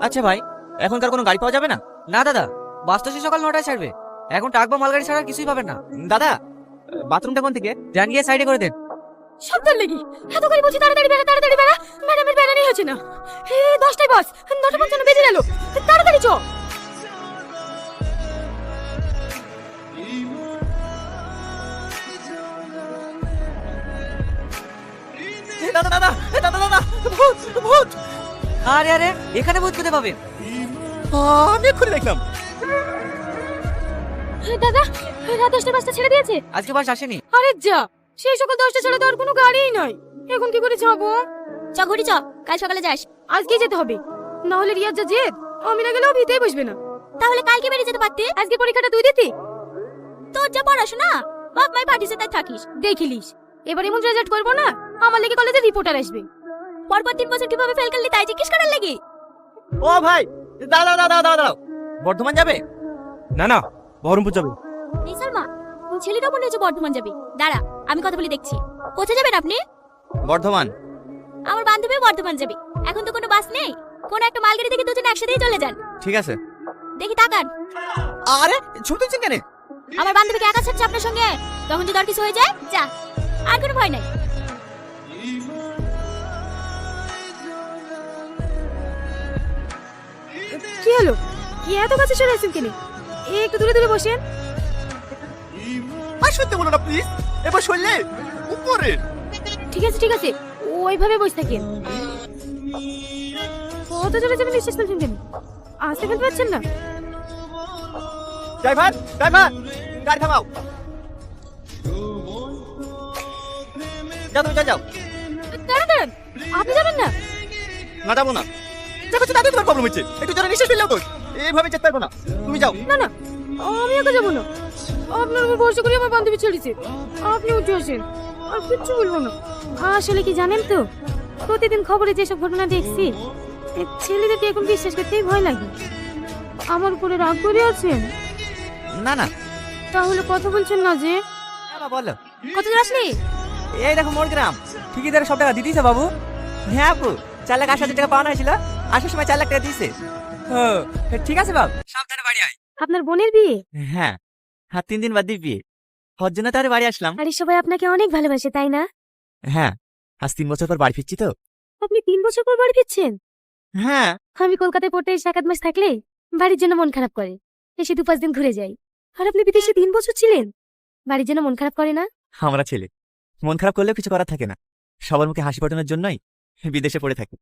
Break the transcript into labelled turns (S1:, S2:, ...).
S1: আচ্ছা ভাই, এখনকার কোনো গাড়ি পাওয়া যাবে না?
S2: না দাদা, বাস তো সে সকাল 9টায় ছাড়বে। এখন ট্রাক বা মালগাড়ি ছাড়া আর কিছুই পাবেন না।
S1: দাদা, বাথরুমটা কোন দিকে?
S2: যান গিয়ে সাইডে করে দেন।
S3: সাবধান লেগে এত করে বলছি তাড়াতাড়ি বেড়া তাড়াতাড়ি বেড়া, ম্যাডামের বেড়ানি হচ্ছে না। 10টায় বাস, 9:55 বেজে গেল, তাড়াতাড়ি চ।
S1: দাদা দাদা দাদা দাদা, ভূত ভূত!
S2: আরে আরে, এখানে ভূত কোথায় পাবেন?
S1: আমি এক্ষুনি দেখলাম।
S3: দাদা, রাত 10টার বাসটা ছেড়ে দিয়েছে।
S2: আজকে বাস আসেনি।
S3: আরে যা, সেই সকাল 10টা ছাড়া তো আর কোনো গাড়িই নাই। এখন কি করে যাবো? চ ঘড়ি চ, কাল সকালে যাস। আজকেই যেতে হবে, না হলে রিয়াজ যা জেদ, আমি না গেলেও ভিতেই বসবে না। তাহলে কালকে বেরিয়ে যেতে পারতে। আজকে পরীক্ষাটা তুই দিতি। তোর যা পড়াশোনা, বাপ মাই পাঠিয়েছে তাই থাকিস। দেখিলিস, এবার এমন রেজাল্ট করবো না, আমার লেগে কলেজে রিপোর্টার আসবে। পরপর 3 বছর কিভাবে ফেল করলি তাই জিজ্ঞেস করার লাগি।
S1: ও ভাই, দাদা দাদা দাদা, বর্ধমান যাবে?
S4: না না, বহরমপুর যাবে।
S3: এই সালমা, ছেলেটা মনে হচ্ছে বর্ধমান যাবে। দাঁড়া, আমি কথা বলে দেখছি। কোথায় যাবেন আপনি?
S1: বর্ধমান।
S3: আমার বান্ধবী বর্ধমান যাবে। এখন তো কোনো বাস নেই, কোন একটা মালগাড়ি থেকে দুজন একসাথেই চলে যান।
S1: ঠিক আছে।
S3: দেখি তাকান।
S1: আরে ছুটে কেন?
S3: আমার বান্ধবীকে একা ছাড়ছে আপনার সঙ্গে, তখন যদি আর কিছু হয়ে যায় যা, আর কোনো ভয় নাই। কি হলো, কি এত কাছে চলে আসেন কেন? একটু দূরে দূরে বসেন।
S1: আর শুনতে বলো না প্লিজ, এবার শুনলে উপরে।
S3: ঠিক আছে ঠিক আছে, ওইভাবে বসে থাকেন। কত জোরে জোরে নিঃশ্বাস ফেলছেন কেন? আসতে ফেলতে পারছেন না?
S1: ড্রাইভার ড্রাইভার, গাড়ি থামাও। যাও তুমি যাও।
S3: দাঁড়ান দাঁড়ান, আপনি যাবেন না?
S1: না যাবো না। দেখো তো দাদু, তোমার প্রবলেম হচ্ছে, একটু জোরে নিঃশ্বাস ফেললেও তো এইভাবে যেতে পারবো না। তুমি যাও।
S3: না না, আমি একা যাবো না। আপনার উপর ভরসা করে আমার বান্ধবী চলেছে, আপনি উঠে আসেন, আর কিচ্ছু বলবো না। আসলে কি জানেন তো, প্রতিদিন খবরে যেসব ঘটনা দেখছি, এই ছেলেদেরকে এখন বিশ্বাস করতেই ভয় লাগে। আমার উপরে রাগ করে আছেন?
S1: না না।
S3: তাহলে কথা বলছেন না যে?
S1: বলো।
S3: কত দূর আসলি?
S1: এই দেখো মোর গ্রাম।
S2: ঠিকাদার সব টাকা দিতেছে বাবু?
S1: হ্যাঁ আপু, 4,80,000 টাকা পাওনা হয়েছিল, আসার সময় 4 লাখ টাকা দিয়েছে।
S2: ও, ঠিক আছে বাবু, সাবধানে বাড়ি আয়।
S3: আপনার বোনের বিয়ে?
S1: হ্যাঁ, 3 দিন বাদ দিয়ে বিয়ে, হওয়ার জন্য তার বাড়ি আসলাম।
S3: আরে সবাই আপনাকে অনেক ভালোবাসে তাই না?
S1: হ্যাঁ, আজ 3 বছর পর বাড়ি ফিরছি তো।
S3: আপনি 3 বছর পর বাড়ি ফিরছেন?
S1: হ্যাঁ।
S3: আমি কলকাতায় পড়তে এসে 1 মাস থাকলে বাড়ির জন্য মন খারাপ করে, এসে 2-5 দিন ঘুরে যাই। আর আপনি বিদেশে 3 বছর ছিলেন, বাড়ির জন্য মন খারাপ করে না?
S1: আমরা ছেলে, মন খারাপ করলেও কিছু করার থাকে না, সবার মুখে হাসি ফোটানোর জন্যই বিদেশে পড়ে থাকি।